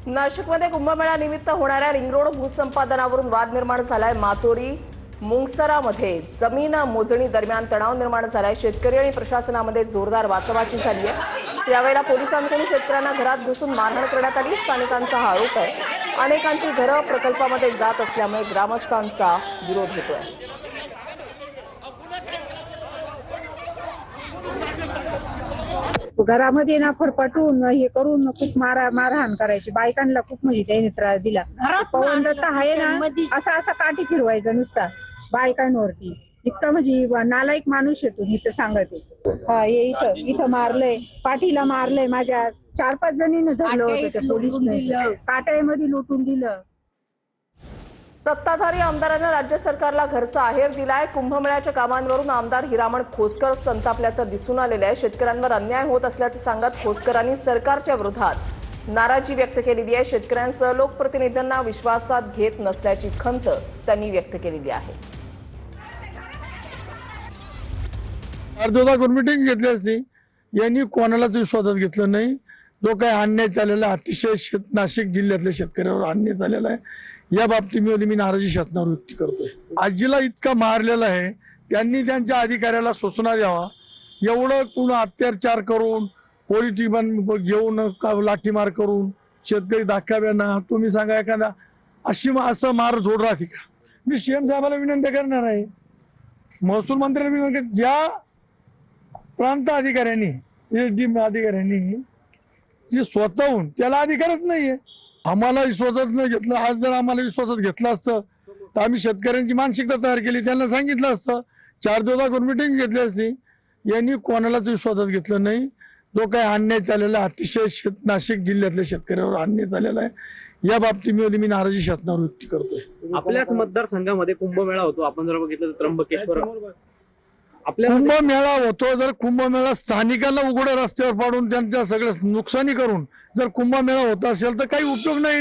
नाशिकमध्ये कुंभमेळा निमित्त होणाऱ्या रिंग रोड भूसंपादनावरून वाद निर्माण झालाय। मातोरी मुंगसरामध्ये जमीन मोजणी दरम्यान तणाव निर्माण झालाय। शेतकरी आणि प्रशासनामध्ये जोरदार वाचावाची झाली आहे। यावेळेला पोलिसांकडून शेतकऱ्यांना घरात घुसून मारहाण करण्यात आली। स्थानिकांचा हा आरोप आहे। अनेकांची घरं प्रकल्पामध्ये जात असल्यामुळे ग्रामस्थांचा विरोध होतोय। घरामध्ये ना फरफटून हे करून खूप मारहाण करायची। बायकांना खूप म्हणजे त्याने त्रास दिला। पवन दत्त आहे ना, असा काठी फिरवायचा नुसता बायकांवरती। इतका म्हणजे नालायक माणूस येतो इथं सांगते। हे इथं मारलंय, पाठीला मारलंय, माझ्या 4-5 जणींना धरलं होतं त्या पोलिसने, काट्यामध्ये लुटून दिलं। सत्ताधारी आमदारांना राज्य सरकारला घरचा आहेर दिलाय। कुंभमेळ्याच्या कामांवरून आमदार हिरामण खोसकर संतापल्याचं दिसून आलेलं आहे। शेतकऱ्यांवर अन्याय होत असल्याचं सांगत खोसकरांनी सरकारच्या विरोधात नाराजी व्यक्त केलेली आहे। शेतकऱ्यांसह लोकप्रतिनिधींना विश्वासात घेत नसल्याची खंत त्यांनी व्यक्त केलेली आहे। अर्धोदा मीटिंग घेतली असती, यांनी कोणालाच विश्वासात घेतलं नाही। जो काही अन्याय झालेला अतिशय नाशिक जिल्ह्यातल्या शेतकऱ्यांवर अन्याय झालेला आहे, या बाबतीमध्ये मी नाराजी शासनावर व्यक्त करतोय। आजीला इतका मारलेला आहे, त्यांनी त्यांच्या अधिकाऱ्याला सूचना द्यावा। एवढं कोण अत्याचार करून पोलीस घेऊन लाठीमार करून शेतकरी दाखव्यांना तुम्ही सांगा एखादा असं मार झोड राहते का? मी सीएम साहेबाला विनंती करणार आहे, महसूल मंत्र्याला विनंती, ज्या प्रांत अधिकाऱ्यांनी एसडीएम अधिकाऱ्यांनी जे स्वतःहून त्याला अधिकारच नाहीये, आम्हाला विश्वासात न घेतलं। आज जर आम्हाला विश्वासात घेतलं असतं तर आम्ही शेतकऱ्यांची मानसिकता तयार केली, त्यांना सांगितलं असतं। 4 दिवसात मीटिंग घेतली असती, यांनी कोणालाच विश्वासात घेतलं नाही। जो काही अन्याय झालेला अतिशय नाशिक जिल्ह्यातल्या शेतकऱ्यांवर अन्याय झालेला आहे, या बाबतीमध्ये मी नाराजी शासनावर व्यक्त करतोय। आपल्याच मतदारसंघामध्ये कुंभमेळा होतो, आपण जर बघितलं तर त्र्यंबकेश्वर कुंभमेळा होतो, जर कुंभमेळा स्थानिकांना उघड्या रस्त्यावर पाडून त्यांच्या सगळं नुकसानी करून जर कुंभमेळा होत असेल तर काही उपयोग नाही।